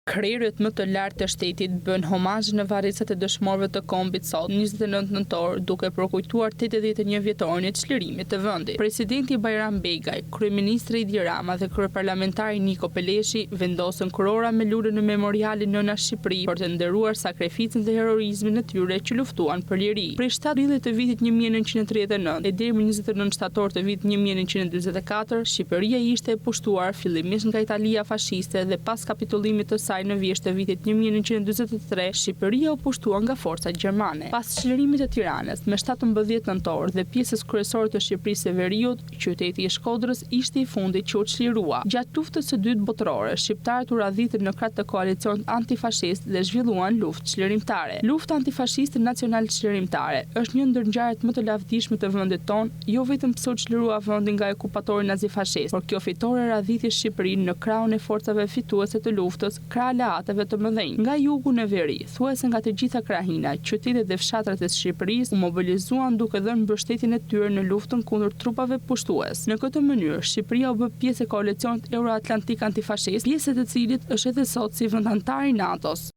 Krerët më të lartë të shtetit bën homazh në varrecat e dëshmorëve të kombit sot, 29 nëntor, duke përkujtuar 81 vjetorin e çlirimit të vendit. Presidenti Bajram Begaj, kryeministri Edi Rama dhe kryeparlamentari Niko Peleshi vendosën kurora me lule në memorialin Nëna Shqipëri për të nderuar sakrificën dhe heroizmin e tyre që luftuan për liri. Prej 7 prillit të vitit 1939 e deri më 29 shtator të vitit 1944, Shqipëria ishte e pushtuar fillimisht nga Italia fashiste dhe pas kapitullimit të në vjesht të vitit 1943, Shqipëria u pushtua nga forcat gjermane. Pas çlirimit të Tiranës, me 17 nëntor dhe pjesës kryesore të Shqipërisë së Veriut, qyteti i Shkodrës ishte i fundit që u çlirua. Gjatë luftës së dytë botërore, shqiptarët u radhitën në krah të koalicionit antifashist dhe zhvilluan luftë çlirimtare. Lufta antifashiste nacional çlirimtare është një ndër ngjarjet më të lavdishme të vendit tonë, jo vetëm pse u çlirua vendi nga okupatori nazifashist, por kjo fitore radhiti Shqipërinë në krahun e forcave fituese të luftës, aleatëve të mëdhenj. Nga jugu në veri, thuajse nga të gjitha krahinat, qytetet dhe fshatrat e Shqipërisë u mobilizuan duke dhënë mbështetjen e tyre në luftën kundër trupave pushtues. Në këtë mënyrë, Shqipëria u bë pjesë e koalicionit Euro-Atlantik antifashist, pjesë e të cilit është edhe sot si vend antar i NATO-s.